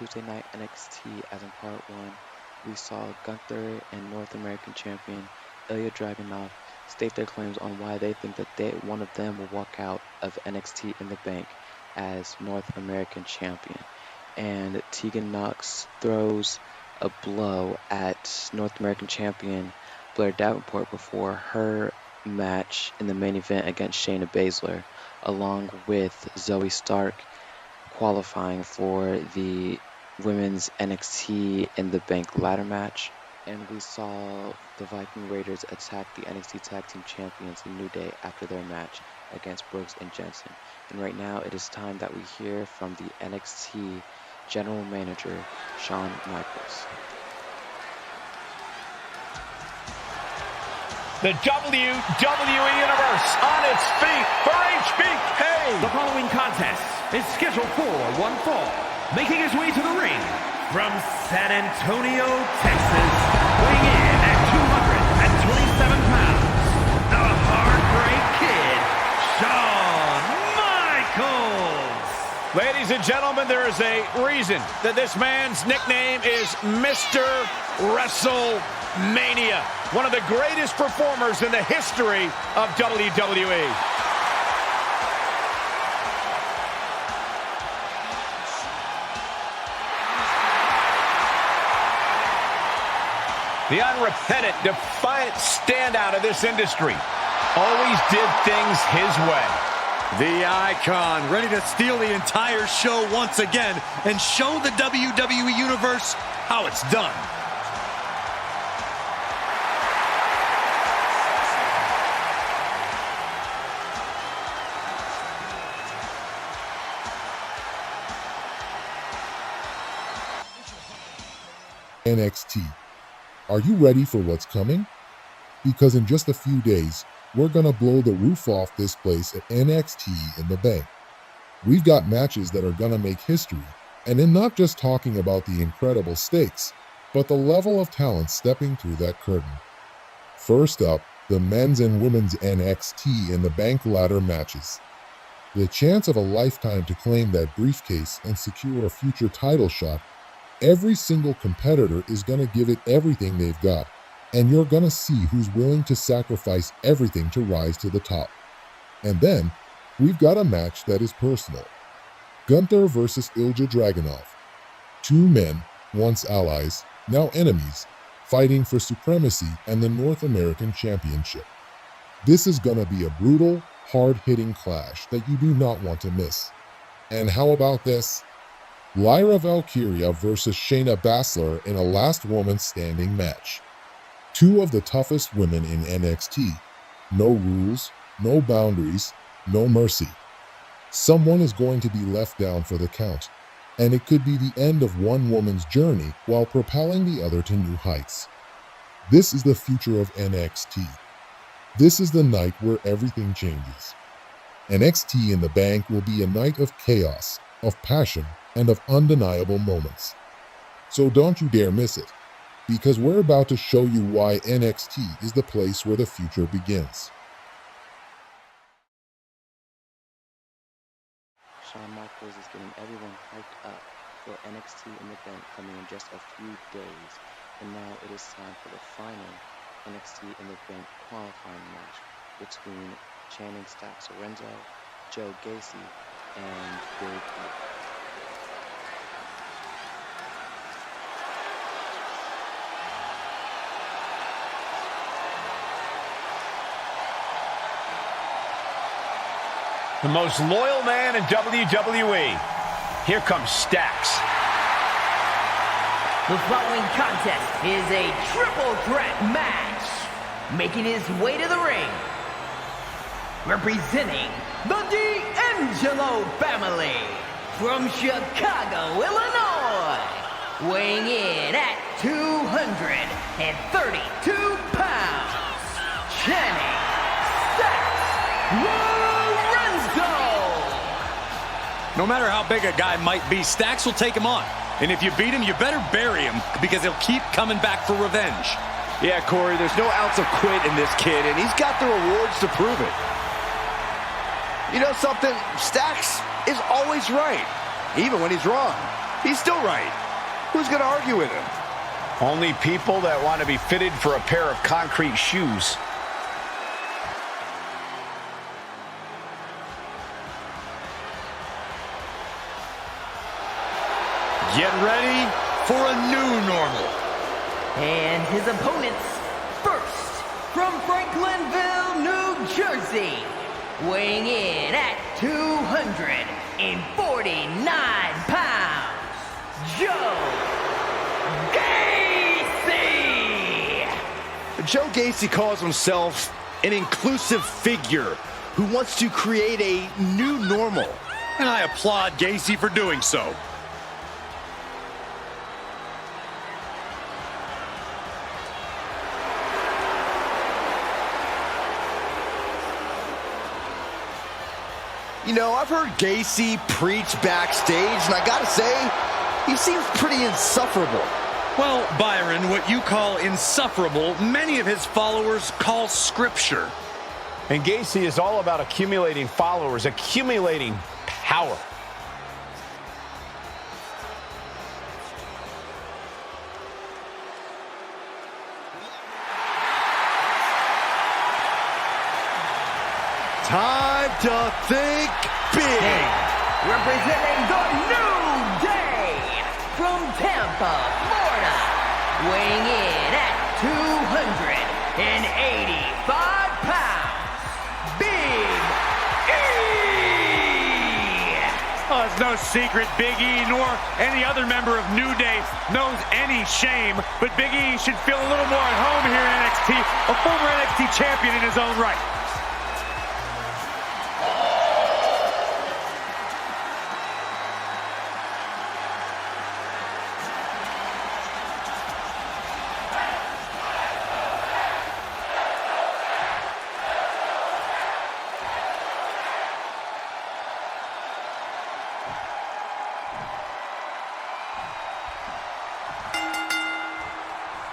Tuesday Night NXT, as in part 1, we saw Gunther and North American Champion Ilya Dragunov state their claims on why they think that one of them will walk out of NXT in the Bank as North American Champion. And Tegan Knox throws a blow at North American Champion Blair Davenport before her match in the main event against Shayna Baszler, along with Zoey Stark qualifying for the women's NXT in the Bank ladder match. And we saw the Viking Raiders attack the NXT Tag Team Champions, the New Day, after their match against Brooks and Jensen. And right now it is time that we hear from the NXT General Manager, Shawn Michaels. The WWE Universe on its feet for HBK. The following contest is scheduled for one fall. Making his way to the ring from San Antonio, Texas, weighing in at 227 pounds, the Heartbreak Kid, Shawn Michaels. Ladies and gentlemen, there is a reason that this man's nickname is Mr. WrestleMania. One of the greatest performers in the history of WWE. The unrepentant, defiant standout of this industry. Always did things his way. The icon, ready to steal the entire show once again and show the WWE Universe how it's done. NXT. Are you ready for what's coming? Because in just a few days, we're gonna blow the roof off this place at NXT in the Bank. We've got matches that are gonna make history, and in not just talking about the incredible stakes, but the level of talent stepping through that curtain. First up, the men's and women's NXT in the Bank ladder matches. The chance of a lifetime to claim that briefcase and secure a future title shot. Every single competitor is going to give it everything they've got, and you're going to see who's willing to sacrifice everything to rise to the top. And then, we've got a match that is personal. Gunther versus Ilya Dragunov. Two men, once allies, now enemies, fighting for supremacy and the North American Championship. This is going to be a brutal, hard-hitting clash that you do not want to miss. And how about this? Lyra Valkyria versus Shayna Baszler in a last woman standing match. Two of the toughest women in NXT. No rules, no boundaries, no mercy. Someone is going to be left down for the count, and it could be the end of one woman's journey while propelling the other to new heights. This is the future of NXT. This is the night where everything changes. NXT in the Bank will be a night of chaos, of passion, and of undeniable moments. So don't you dare miss it, because we're about to show you why NXT is the place where the future begins. Shawn Michaels is getting everyone hyped up for NXT in the Bank coming in just a few days. And now it is time for the final NXT in the Bank qualifying match between Channing Stacks-Lorenzo, Joe Gacy, and BigE. The most loyal man in WWE. Here comes Stacks. The following contest is a triple threat match. Making his way to the ring, representing the D'Angelo family from Chicago, Illinois, weighing in at 232 pounds, Channing Stacks. No matter how big a guy might be, Stacks will take him on. And if you beat him, you better bury him, because he'll keep coming back for revenge. Yeah, Corey, there's no ounce of quit in this kid, and he's got the rewards to prove it. You know something? Stacks is always right, even when he's wrong. He's still right. Who's going to argue with him? Only people that want to be fitted for a pair of concrete shoes. Get ready for a new normal. And his opponents, first, from Franklinville, New Jersey, weighing in at 249 pounds, Joe Gacy! Joe Gacy calls himself an inclusive figure who wants to create a new normal. And I applaud Gacy for doing so. You know, I've heard Gacy preach backstage, and I gotta say, he seems pretty insufferable. Well, Byron, what you call insufferable, many of his followers call scripture. And Gacy is all about accumulating followers, accumulating power. Time to think big. Representing the New Day from Tampa, Florida, weighing in at 285 pounds, BigE! Oh, it's no secret BigE nor any other member of New Day knows any shame, but BigE should feel a little more at home here in NXT, a former NXT champion in his own right.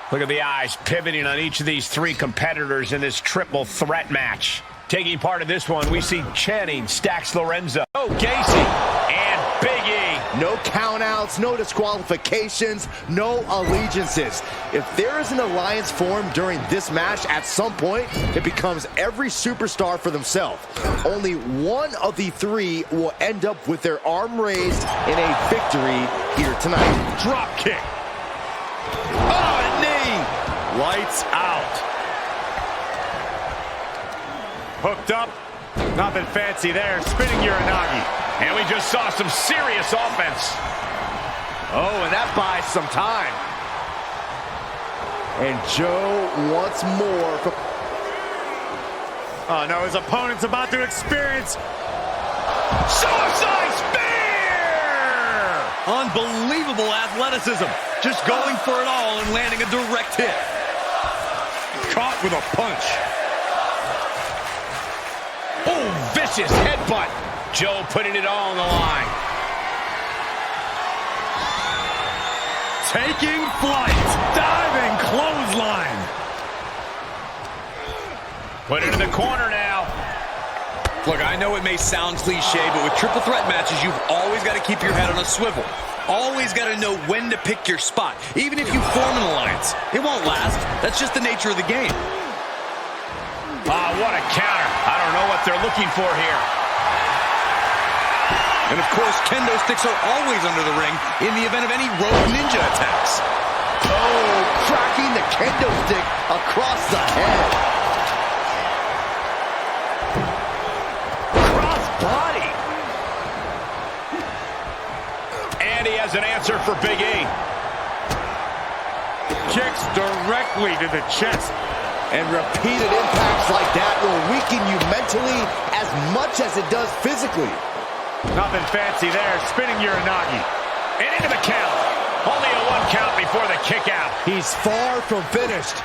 Look at the eyes pivoting on each of these three competitors in this triple threat match. Taking part in this one, we see Channing, Stacks Lorenzo, Gacy, and BigE. No countouts, no disqualifications, no allegiances. If there is an alliance formed during this match, at some point, it becomes every superstar for themselves. Only one of the three will end up with their arm raised in a victory here tonight. Drop kick. Oh, a knee! Lights out. Hooked up. Nothing fancy there. Spinning Uranagi. And we just saw some serious offense. Oh, and that buys some time. And Joe wants more. Oh, no, his opponent's about to experience Suicide spear! Unbelievable athleticism. Just going for it all and landing a direct hit. caught with a punch. Oh, vicious headbutt. Joe putting it all on the line. Taking flight. Diving clothesline. Put it in the corner now. Look, I know it may sound cliche, but with triple threat matches, you've always got to keep your head on a swivel. Always got to know when to pick your spot. Even if you form an alliance, it won't last. That's just the nature of the game. Ah, what a counter. I don't know what they're looking for here. And of course, kendo sticks are always under the ring in the event of any rogue ninja attacks. Oh, cracking the kendo stick across the head. Cross body. And he has an answer for BigE. Kicks directly to the chest. And repeated impacts like that will weaken you mentally as much as it does physically. Nothing fancy there. Spinning Uranagi. And into the count. Only a 1 count before the kick out. He's far from finished.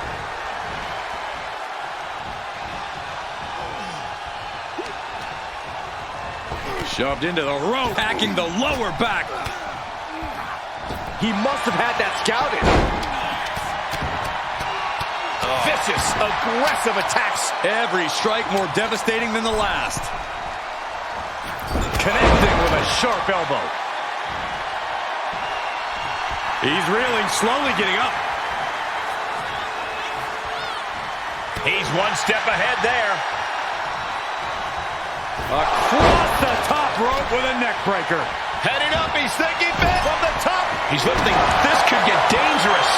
Shoved into the rope, hacking the lower back. He must have had that scouted. Vicious, aggressive attacks. Every strike more devastating than the last. Connecting with a sharp elbow. He's reeling, slowly getting up. He's one step ahead there. Across the top rope with a neck breaker. Heading up, he's thinking big from the top. He's lifting. This could get dangerous.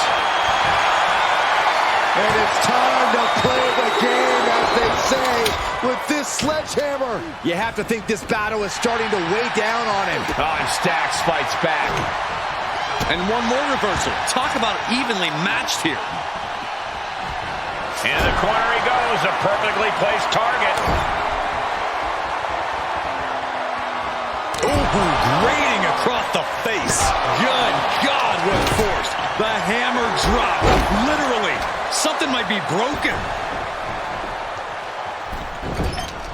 And it's time to play the game, as they say, with this sledgehammer. You have to think this battle is starting to weigh down on him. Oh, and Stacks fights back. And one more reversal. Talk about evenly matched here. In the corner he goes, a perfectly placed target. Ooh, grating across the face. Good God, what force. The hammer drop. Literally, something might be broken.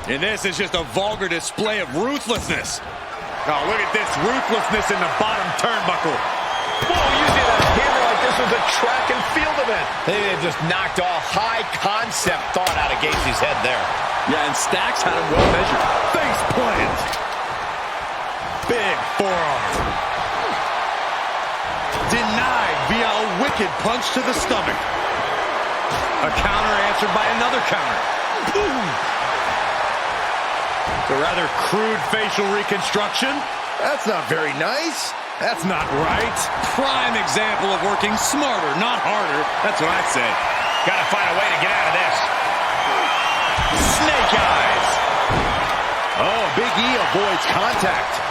And this is just a vulgar display of ruthlessness. Oh, look at this ruthlessness in the bottom turnbuckle. Whoa, using a hammer like this was a track and field event. They just knocked all high concept thought out of Gacy's head there. Yeah, and Stacks had him well measured. Face plant. Big forearm. Denied via a wicked punch to the stomach. A counter answered by another counter. Boom! A rather crude facial reconstruction. That's not very nice. That's not right. Prime example of working smarter, not harder. That's what I'd say. Gotta find a way to get out of this. Snake eyes. Oh, Big E avoids contact.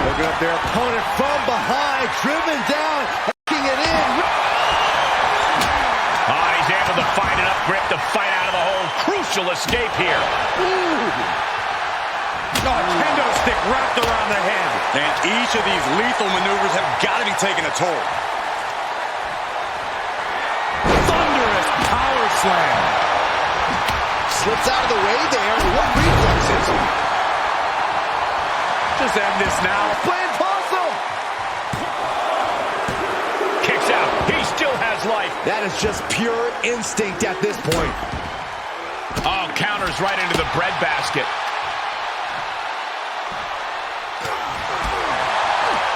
Looking up their opponent from behind, driven down, hooking it in. Oh, he's able to find enough grip to fight out of the hole. Crucial escape here. Oh, kendo stick wrapped around the head. And each of these lethal maneuvers have got to be taking a toll. Thunderous power slam. Slips out of the way there. What reflexes? Just end this now. Playing possum. Kicks out. He still has life. That is just pure instinct at this point. Oh, counters right into the breadbasket.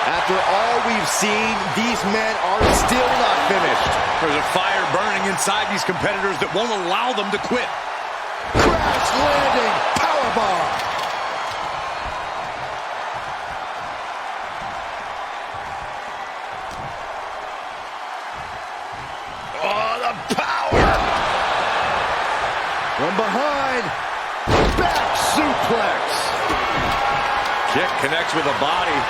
After all we've seen, these men are still not finished. There's a fire burning inside these competitors that won't allow them to quit. Crash landing powerbomb. Oh, the power! From behind, back suplex. Kick connects with the body.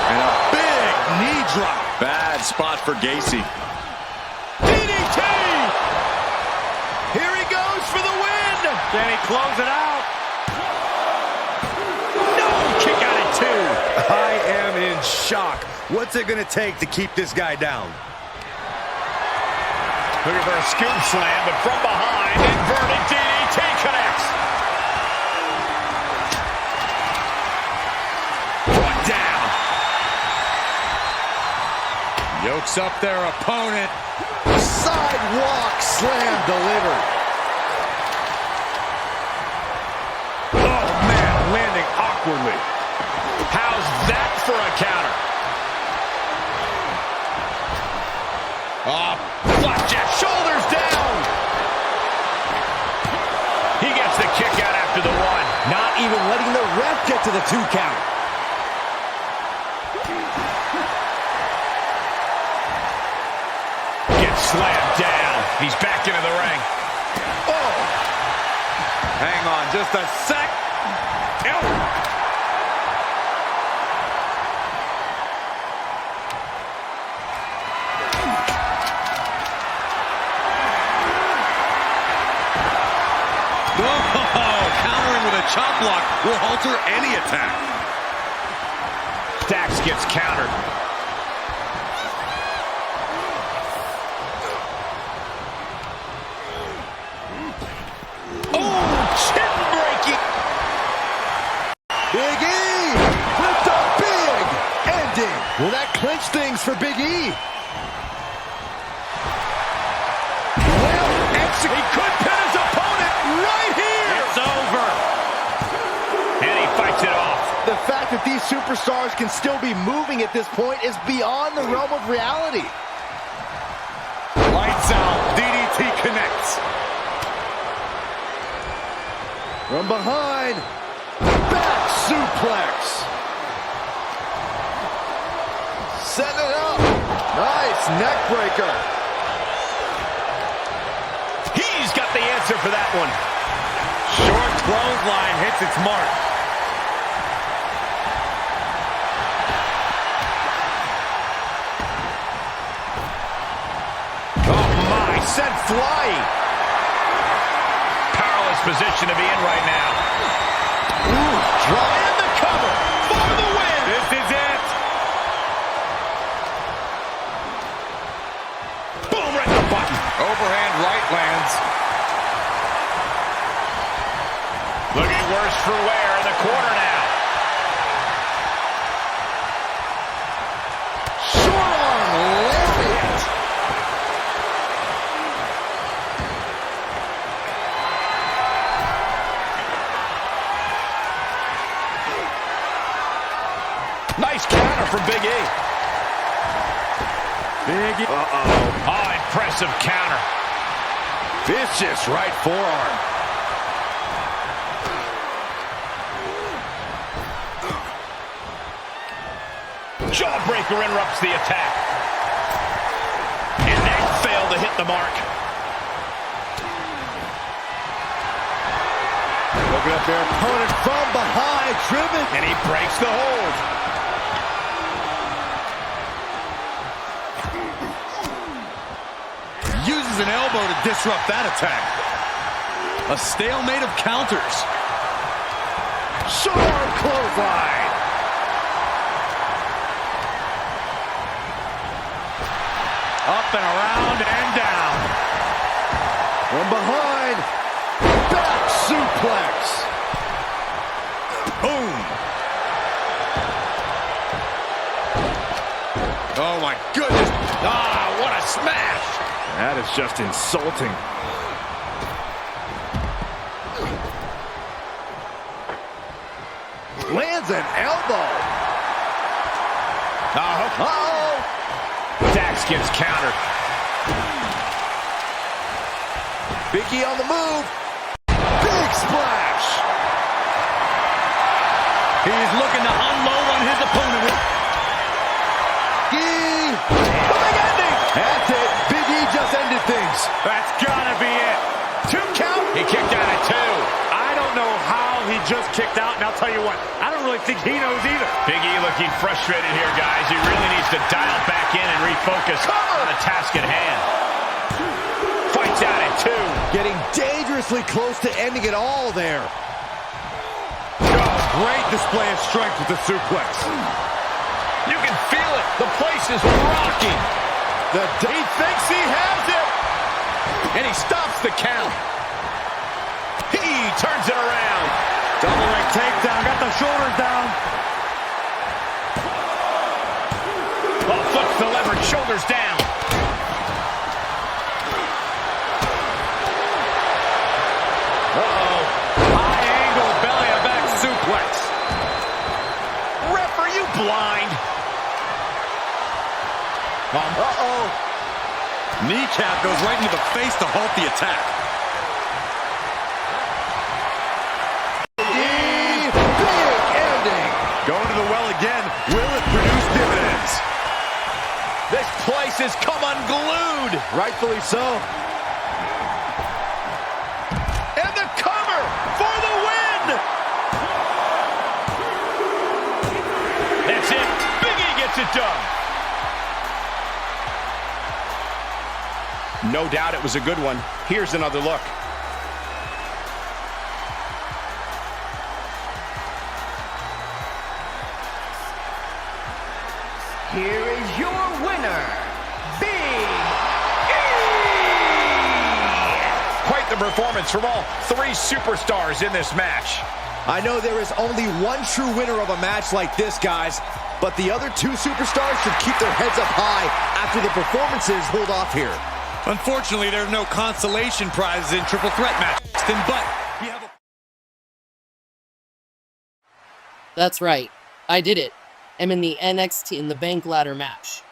And a big knee drop. Bad spot for Gacy. DDT! Here he goes for the win! Can he close it out? No! Kick out at 2. I am in shock. What's it going to take to keep this guy down? Looking for a scoop slam, but from behind, inverted DDT connects. Brought down. Yokes up their opponent. Sidewalk slam delivered. Oh, man, landing awkwardly. How's that for a counter? Flapjack, shoulders down. He gets the kick out after the 1. Not even letting the ref get to the 2 count. Gets slammed down. He's back into the ring. Oh! Hang on just a sec. Countering with a chop block will alter any attack. Dax gets countered. Oh, chin breaking. Big E with the big ending. Will that clinch things for Big E? Well, He could pin his opponent right here. It's over. And he fights it off. the fact that these super superstars can still be moving at this point is beyond the realm of reality. Lights out. DDT connects. From behind. Back suplex. Set it up. Nice neck breaker. He's got the answer for that one. Short clothesline hits its mark. Oh my, Sent flying. powerless position to be in right now. Ooh, drawing the cover for the win. This is it. Boom, right in the button. Overhand right lands. Looking worse for wear in the corner now. Short arm lariat. Nice counter from Big E. Big E. Oh, impressive counter. Vicious right forearm. Jawbreaker interrupts the attack. And they fail to hit the mark. Looking at their opponent from behind, driven. And he breaks the hold. Uses an elbow to disrupt that attack. A stalemate of counters. Short arm clothesline. Up and around and down. From behind. Back suplex. Boom. Oh my goodness. Ah, what a smash. That is just insulting. Lands an elbow. Uh-oh. Dax gets countered. BigE on the move. Big splash. He's looking to unload on his opponent. Big ending. That's it. Big E just ended things. That's gotta be it. 2 count. He kicked out at 2. I don't know how he just kicked out, and I'll tell you what, I don't really think he knows either. Big E looking frustrated here, guys. He really needs to dial back in and refocus on the task at hand. Fights out at 2. Getting dangerously close to ending it all there. Great display of strength with the suplex. You can feel it. The place is rocking. He thinks he has it. And he stops the count. He turns it around. Double leg takedown, got the shoulders down. Oh, foot's delivered, shoulders down. Uh-oh. High angle belly to back suplex. Ref, are you blind? Uh-oh. Kneecap goes right into the face to halt the attack. Big ending. Going to the well again. Will it produce dividends? This place has come unglued. Rightfully so. And the cover for the win. That's it. Big E gets it done. No doubt it was a good one. Here's another look. Here is your winner, Big E! Quite the performance from all 3 superstars in this match. I know there is only one true winner of a match like this, guys, but the other 2 superstars should keep their heads up high after the performances hold off here. Unfortunately, there are no consolation prizes in triple threat matches, but you have a... That's right. I did it. I'm in the NXT in the Bank ladder match.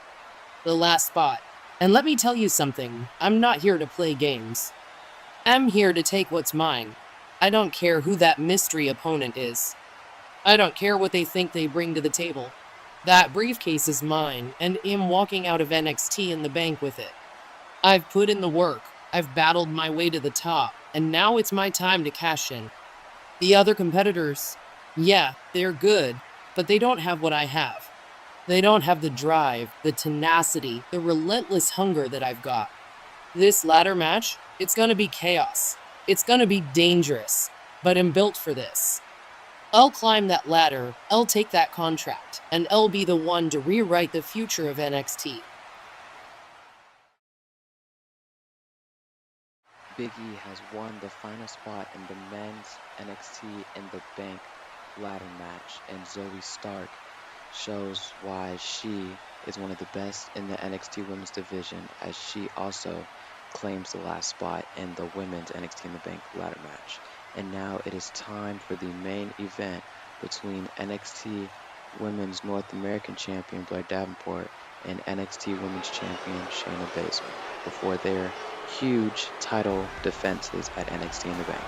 The last spot. And let me tell you something, I'm not here to play games. I'm here to take what's mine. I don't care who that mystery opponent is. I don't care what they think they bring to the table. That briefcase is mine, and I'm walking out of NXT in the Bank with it. I've put in the work, I've battled my way to the top, and now it's my time to cash in. The other competitors, yeah, they're good, but they don't have what I have. They don't have the drive, the tenacity, the relentless hunger that I've got. This ladder match, it's gonna be chaos. It's gonna be dangerous, but I'm built for this. I'll climb that ladder, I'll take that contract, and I'll be the one to rewrite the future of NXT. BigE has won the final spot in the men's NXT in the Bank ladder match, and Zoey Stark shows why she is one of the best in the NXT women's division, as she also claims the last spot in the women's NXT in the Bank ladder match. And now it is time for the main event between NXT Women's North American Champion Blair Davenport and NXT Women's Champion Shayna Baszler before their huge title defenses at NXT in the Bank.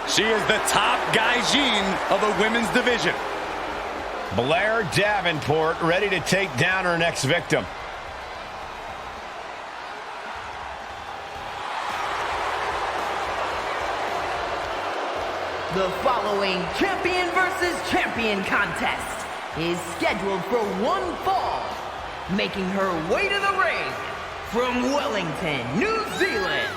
She is the top gaijin of the women's division. Blair Davenport ready to take down her next victim. The following champion versus champion contest is scheduled for one fall, making her way to the ring from Wellington, New Zealand,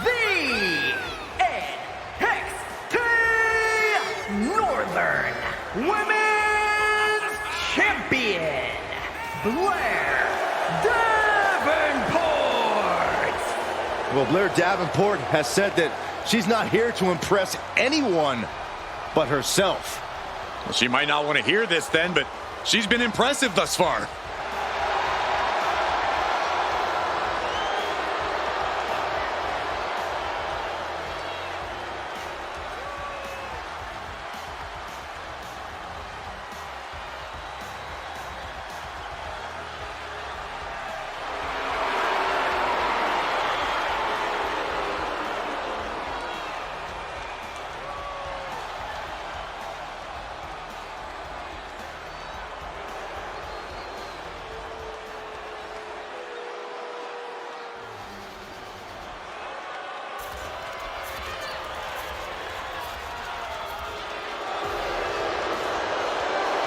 the NXT Northern Women's Champion, Blair Davenport. Well, Blair Davenport has said that she's not here to impress anyone but herself. Well, she might not want to hear this then, but she's been impressive thus far.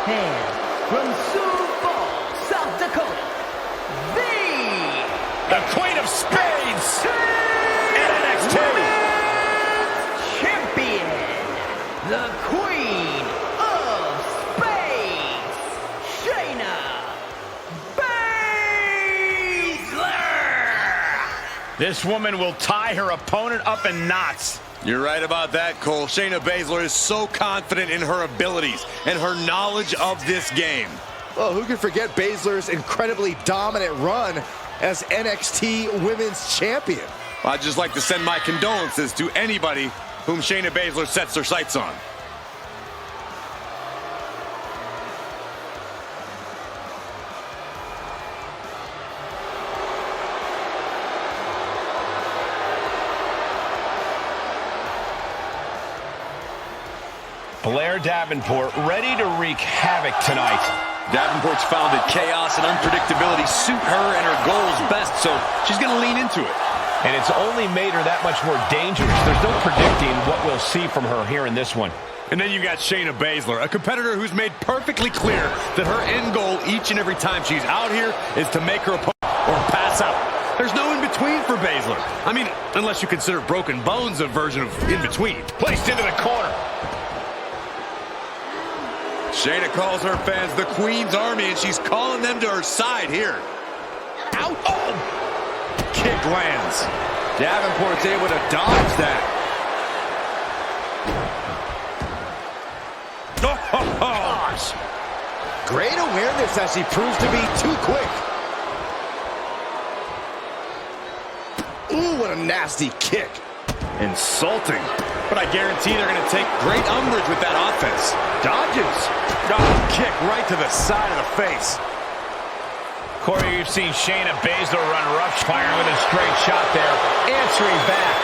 And from Sioux Falls, South Dakota, the Queen of Spades in NXT. Women's Champion, the Queen of Spades, Shayna Baszler. This woman will tie her opponent up in knots. You're right about that, Cole. Shayna Baszler is so confident in her abilities and her knowledge of this game. Well, who can forget Baszler's incredibly dominant run as NXT Women's Champion? I'd just like to send my condolences to anybody whom Shayna Baszler sets her sights on. Blair Davenport ready to wreak havoc tonight. Davenport's found that chaos and unpredictability suit her and her goals best, so she's going to lean into it. And it's only made her that much more dangerous. There's no predicting what we'll see from her here in this one. And then you've got Shayna Baszler, a competitor who's made perfectly clear that her end goal each and every time she's out here is to make her opponent or pass out. There's no in-between for Baszler. I mean, unless you consider Broken Bones a version of in-between. Placed into the corner. Shayna calls her fans the Queen's Army, and she's calling them to her side here. Ouch! Oh! Kick lands. Davenport's able to dodge that. Oh, gosh! Great awareness as she proves to be too quick. a nasty kick. Insulting. But I guarantee they're going to take great umbrage with that offense. Dodges. Oh, kick right to the side of the face. Corey, you've seen Shayna Baszler run rough, firing with a straight shot there. Answering back.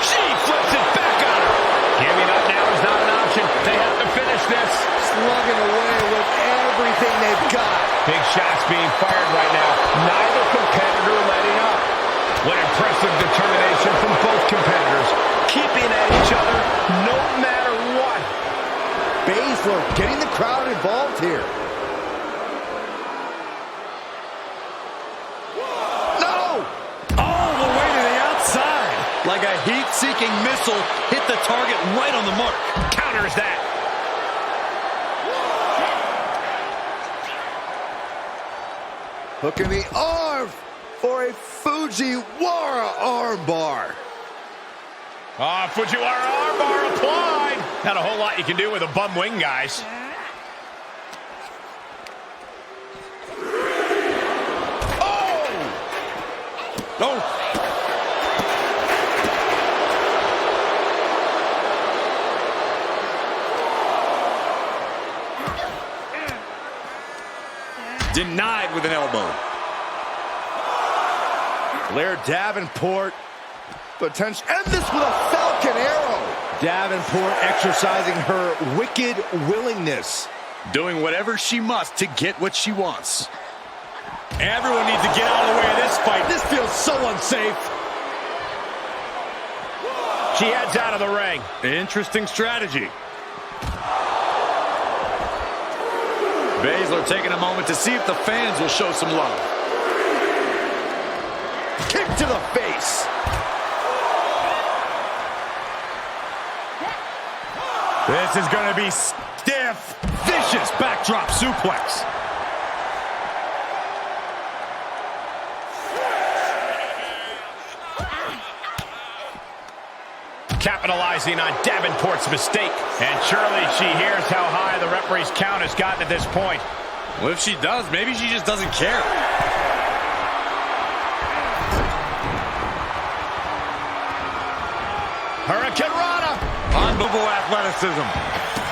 She flips it back on her. Giving up now is not an option. They have to finish this. Slugging away with everything they've got. Big shots being fired right now. Neither competitor letting up. What impressive determination from both competitors. Keeping at each other no matter what. Baszler getting the crowd involved here. No! All the way to the outside. Like a heat-seeking missile, hit the target right on the mark. Counters that. Hooking the arm for a Fujiwara armbar. Fujiwara armbar applied. Not a whole lot you can do with a bum wing, guys. Oh! Denied with an elbow. Blair Davenport, potential, and this with a Falcon Arrow. Davenport exercising her wicked willingness. Doing whatever she must to get what she wants. Everyone needs to get out of the way of this fight. This feels so unsafe. She heads out of the ring. Interesting strategy. Baszler taking a moment to see if the fans will show some love. Kick to the face. This is going to be stiff. Vicious backdrop suplex. Capitalizing on Davenport's mistake. And surely she hears how high the referee's count has gotten at this point. Well, if she does, maybe she just doesn't care. Hurricane Rana. Unbelievable athleticism.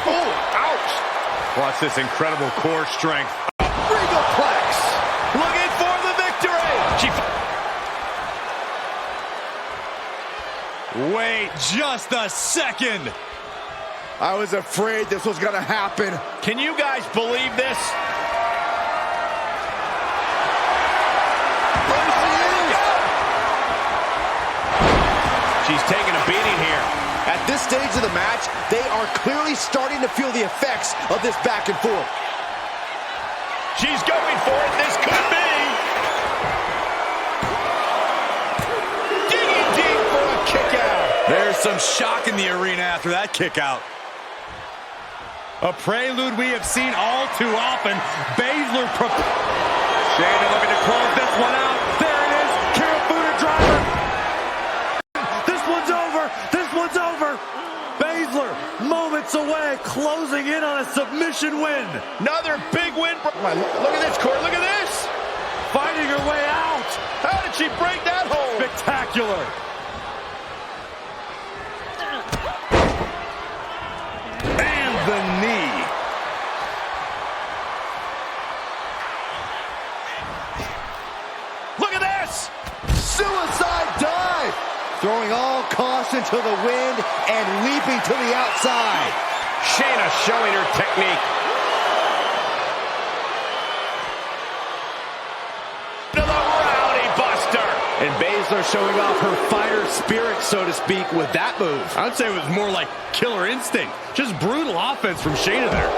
Oh, ouch. Watch this incredible core strength. Regoplex. Looking for the victory. Wait just a second. I was afraid this was going to happen. Can you guys believe this? There she is. She's taking a beating here. At this stage of the match, they are clearly starting to feel the effects of this back and forth. She's going for it. This could be. Digging deep for a kick out. There's some shock in the arena after that kick out. A prelude we have seen all too often. Baszler. Shayna looking to close this one out. There it is. Kirifuda driver. This one's over. This one's over. Baszler, moments away, closing in on a submission win. Another big win. Look at this, Corey. Look at this. Fighting her way out. How did she break that hold? Spectacular. And the knee. Look at this. Suicide dive. Throwing all caution to the wind and leaping to the outside. Shayna showing her technique. To the Rowdy Buster. And Baszler showing off her fighter spirit, so to speak, with that move. I'd say it was more like killer instinct. Just brutal offense from Shayna there.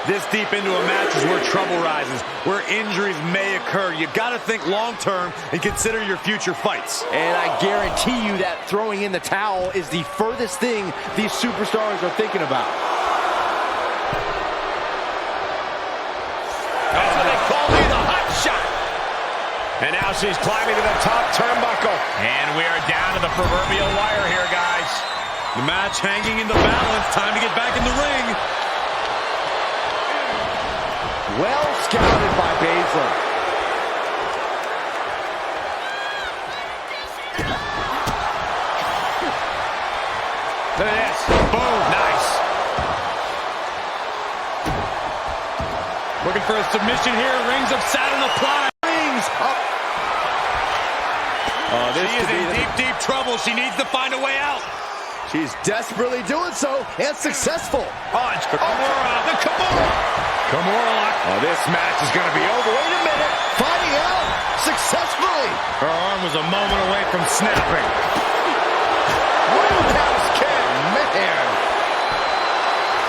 This deep into a match is where trouble rises, where injuries may occur. You got to think long-term and consider your future fights. And I guarantee you that throwing in the towel is the furthest thing these superstars are thinking about. That's what they call me, the hot shot. And now she's climbing to the top turnbuckle. And we are down to the proverbial wire here, guys. The match hanging in the balance. Time to get back in the ring. Well scouted by Baszler. Looking for a submission here. Rings of Saturn applied. Rings up. She is in deep trouble. She needs to find a way out. She's desperately doing so, and successful. Punch. Kimura. The Kimura. Kimura. Oh, this match is going to be over. Wait a minute. Finding out successfully. Her arm was a moment away from snapping. Roundhouse kick. Man.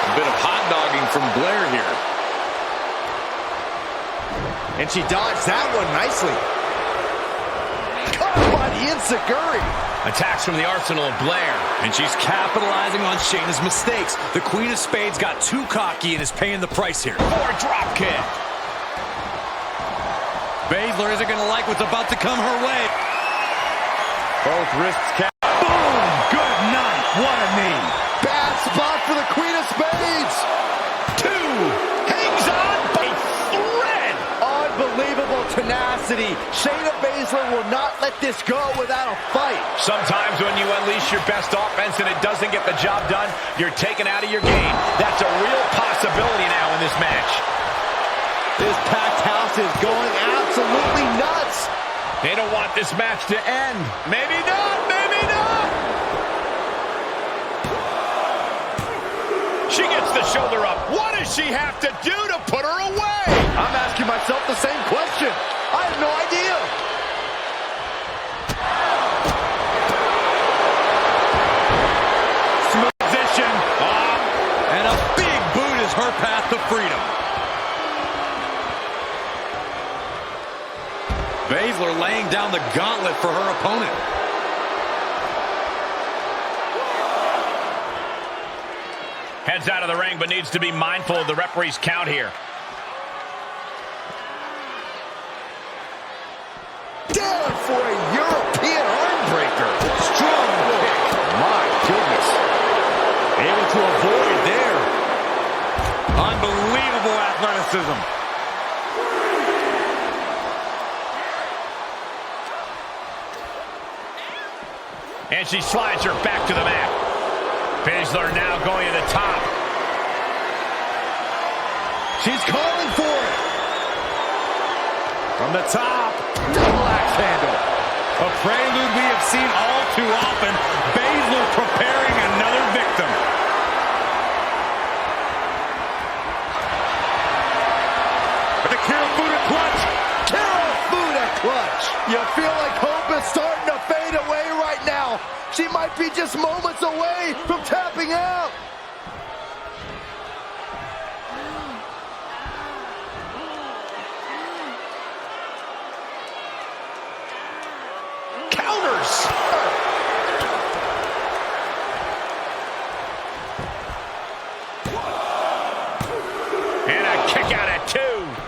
A bit of hot dogging from Blair here. And she dodged that one nicely. Caught by the enziguri. Attacks from the arsenal of Blair. And she's capitalizing on Shayna's mistakes. The Queen of Spades got too cocky and is paying the price here. For a drop kick. Baszler isn't going to like what's about to come her way. Both wrists cap. Boom! Good night. What a knee. Bad spot for the Queen of Spades. 2. Hangs on by a thread. Unbelievable tenacity. Shayna Baszler will not let this go without a fight. Sometimes when you unleash your best offense and it doesn't get the job done, you're taken out of your game. That's a real possibility now in this match. This packed house is going absolutely nuts. They don't want this match to end. Maybe not, maybe not. She gets the shoulder up. What does she have to do to put her away? I'm asking myself the same question. I have no idea. Smooth position. And a big boot is her path to freedom. Baszler laying down the gauntlet for her opponent. Heads out of the ring, but needs to be mindful of the referee's count here. Down for a European armbreaker. Strong kick. My goodness. Able to avoid there. Unbelievable athleticism. And she slides her back to the mat. Baszler now going to the top. She's calling for it. From the top. Double axe handle. A prelude we have seen all too often. Baszler preparing another victim. With the Kirifuda clutch. Kirifuda clutch. You feel like hope is starting to fade away right now. She might be just moments away from tapping out. Counters. And a kick out at 2.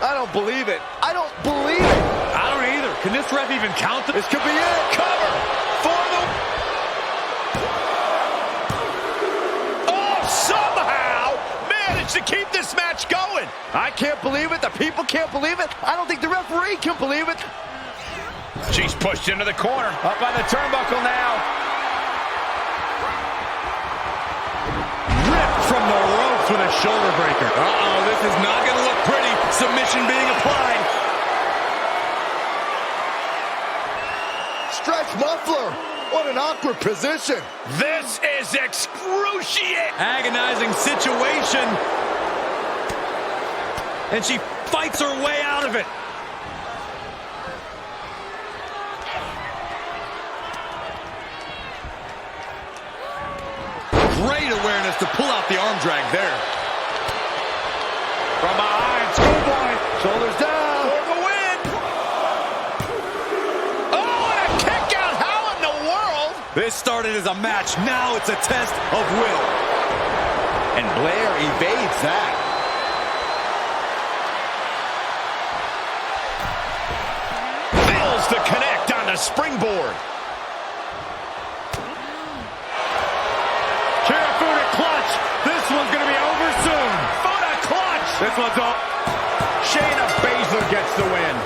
I don't believe it. I don't believe it. I don't either. Can this ref even count This could be it. Cover for the... Oh, somehow managed to keep this match going. I can't believe it. The people can't believe it. I don't think the referee can believe it. She's pushed into the corner. Up on the turnbuckle now. ripped from the ropes with a shoulder breaker? Uh-oh, this is not going to look pretty. Submission being applied. Stretch muffler. What an awkward position. This is excruciating. Agonizing situation. And she fights her way out of it. Great awareness to pull out the arm drag there. From behind, schoolboy. Shoulders down. For the win. Oh, and a kick out. How in the world? This started as a match. Now it's a test of will. And Blair evades that. Fails to connect on the springboard. Kirifuda clutch. This one's going to be over soon. Fuda clutch. This one's up. Shayna Baszler gets the win.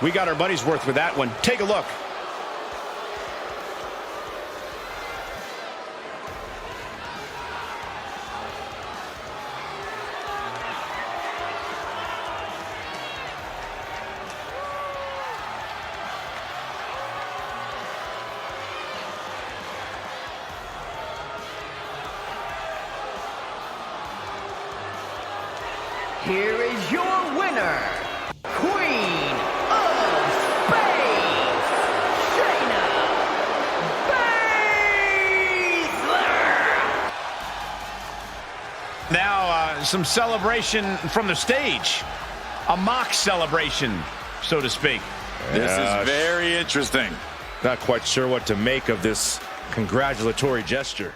We got our money's worth with that one. Take a look. here is your winner, Queen of Space, Shayna Baszler! Now, some celebration from the stage. A mock celebration, so to speak. This is very interesting. Not quite sure what to make of this congratulatory gesture.